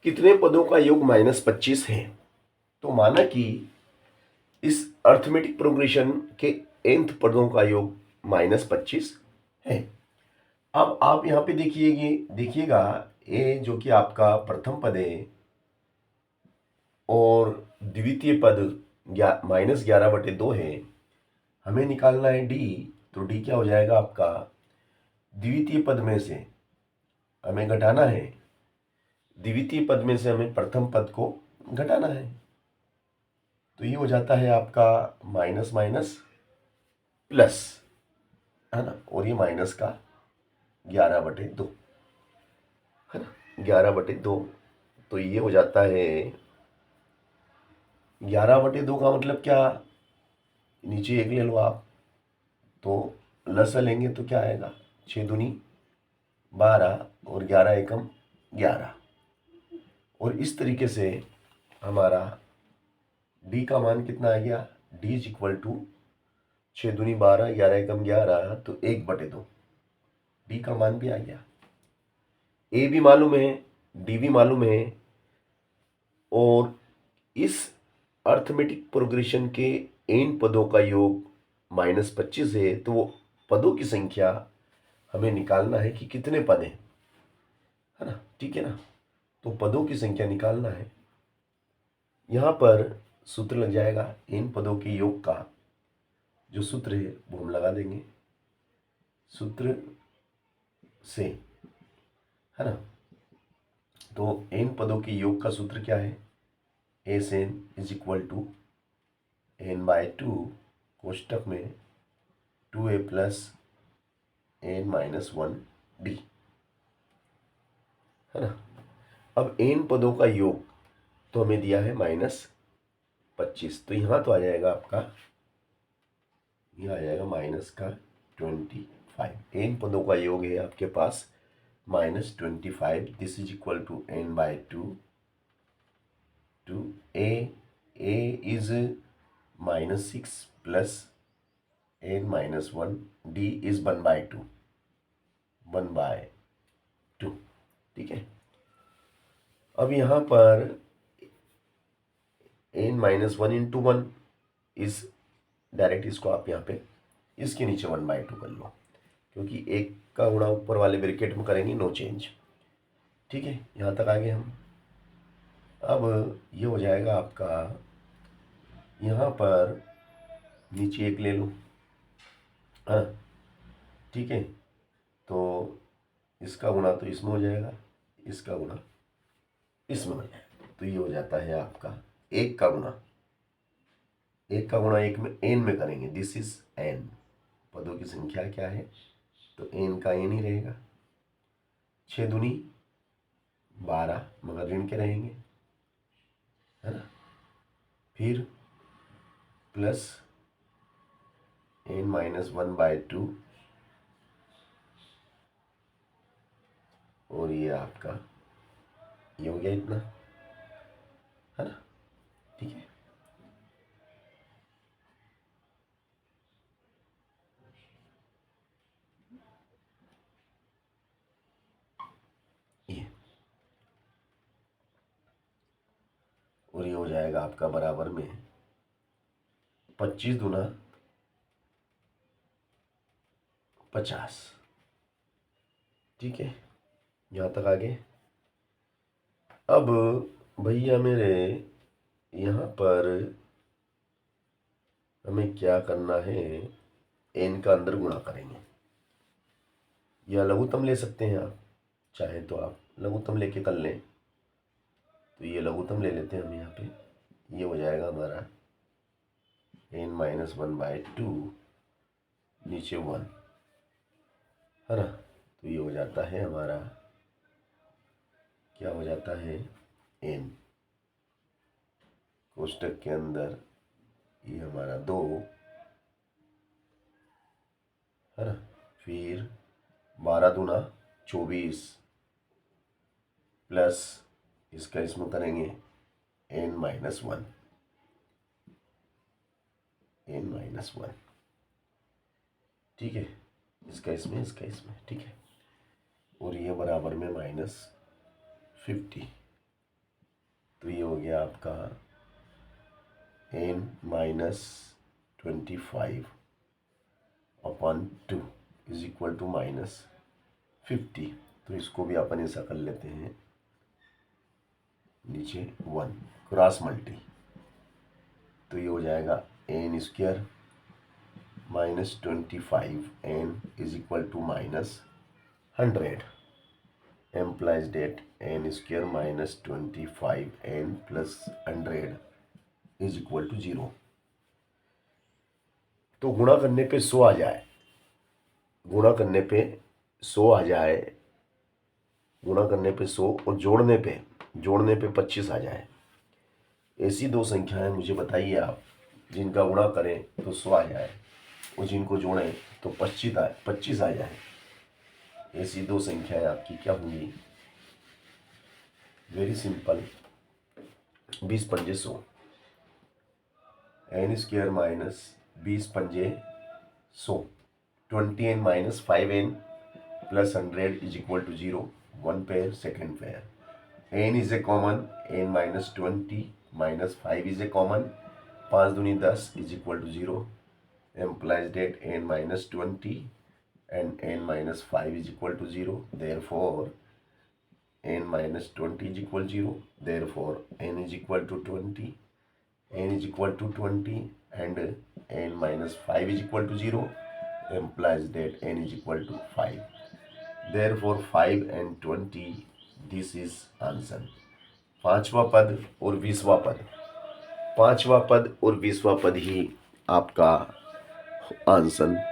कितने पदों का योग -25 है। तो माना कि इस अर्थमेटिक प्रोग्रेशन के nth पदों का योग -25 है। अब आप यहाँ पे देखिएगा ये जो कि आपका प्रथम पद है और द्वितीय पद -11/2 है। हमें निकालना है डी। तो डी क्या हो जाएगा आपका, द्वितीय पद में से हमें घटाना है, द्वितीय पद में से हमें प्रथम पद को घटाना है। तो ये हो जाता है आपका माइनस माइनस प्लस, है ना, और ये माइनस का 11/2, है ना, 11/2। तो ये हो जाता है 11/2 का मतलब क्या, नीचे एक ले लो आप, तो लसा लेंगे तो क्या आएगा, 6 दूनी 12 और 11 एकम 11। और इस तरीके से हमारा डी का मान कितना आ गया, डी इज इक्वल टू 6 दूनी 12 11 एकम 11, तो 1/2 डी का मान भी आ गया। ए भी मालूम है, डी भी मालूम है, और इस अर्थमेटिक प्रोग्रेशन के n पदों का योग -25 है। तो वो पदों की संख्या हमें निकालना है कि कितने पद हैं, है ना, ठीक है ना। तो पदों की संख्या निकालना है। यहाँ पर सूत्र लग जाएगा, इन पदों के योग का जो सूत्र है वो हम लगा देंगे सूत्र से, है ना। तो n पदों के योग का सूत्र क्या है, S N is equal to n/2 कोष्टक में 2a प्लस n-1d, है ना। अब n पदों का योग तो हमें दिया है -25, तो यहाँ तो आ जाएगा आपका, यह आ जाएगा माइनस का 25। n पदों का योग है आपके पास -25। This is equal to n/2 two a is -6 plus n-1, d is 1/2, ठीक है। अब यहाँ पर n-1 इंटू 1 इस डायरेक्ट, इसको आप यहाँ पे इसके नीचे 1/2 कर लो, क्योंकि एक का गुणा ऊपर वाले ब्रैकेट में करेंगे, नो चेंज, ठीक है। यहाँ तक आगे हम, अब ये हो जाएगा आपका, यहाँ पर नीचे एक ले लो, हाँ ठीक है। तो इसका गुणा तो इसमें हो जाएगा, इसका गुणा इसमें हो जाएगा, तो ये हो जाता है आपका एक का गुणा, एक का गुणा एक में n में करेंगे, दिस इज n। पदों की संख्या क्या है, तो n का n ही रहेगा। 6 दूनी 12 मगर ऋण के रहेंगे, है ना, फिर प्लस n-1/2, और ये आपका ये हो गया इतना, है ना, ठीक है। ये और ये हो जाएगा आपका बराबर में 25 दूना 50, ठीक है। यहाँ तक आगे। अब भैया मेरे यहाँ पर हमें क्या करना है, n का अंदर गुणा करेंगे, या लघुत्तम ले सकते हैं आप, चाहे तो आप लघुत्तम लेके कर लें। तो ये लघुत्तम ले लेते हैं हम यहाँ पे, ये हो जाएगा हमारा n-1/2 नीचे 1, है ना। तो ये हो जाता है हमारा, क्या हो जाता है, n कोष्टक के अंदर ये हमारा 2, है ना, फिर 12 दूना 24 प्लस इसका इसमें करेंगे n-1, ठीक है, इसका इसमें, इसका इसमें, ठीक है। और ये बराबर में -50, तो ये हो गया आपका n minus 25 upon 2 is equal to minus 50। तो इसको भी अपन ऐसा कर लेते हैं, नीचे 1 क्रॉस मल्टी, तो ये हो जाएगा n square minus 25 n is equal to minus 100 implies that n square minus 25 n plus 100 is equal to 0। तो गुणा करने पे 100 आ जाए, गुणा करने पे 100 आ जाए, गुणा करने पे 100 और जोड़ने पे 25 आ जाए। ऐसी दो संख्याएं मुझे बताइए आप जिनका गुणा करें तो 100 आ जाए और जिनको जोड़ें तो 25 आ जाए। ऐसी दो संख्याएं आपकी क्या होंगी? वेरी सिंपल, 20 पंजे 100, n स्क्वायर माइनस 20 पंजे 100, 20n minus 5n plus 100 is equal to 0, one pair second pair, n is a common, n minus 20 minus 5 is a common, 5 दूनी 10 is equal to 0, implies that n minus 20 and n minus 5 is equal to 0, therefore n minus 20 is equal to 0, therefore n is equal to 20, n is equal to 20 and n minus 5 is equal to 0, implies that n is equal to 5, therefore 5 and 20, this is answer। पांचवा पद और 20वां पद, पांचवा पद और 20वां पद ही आपका answer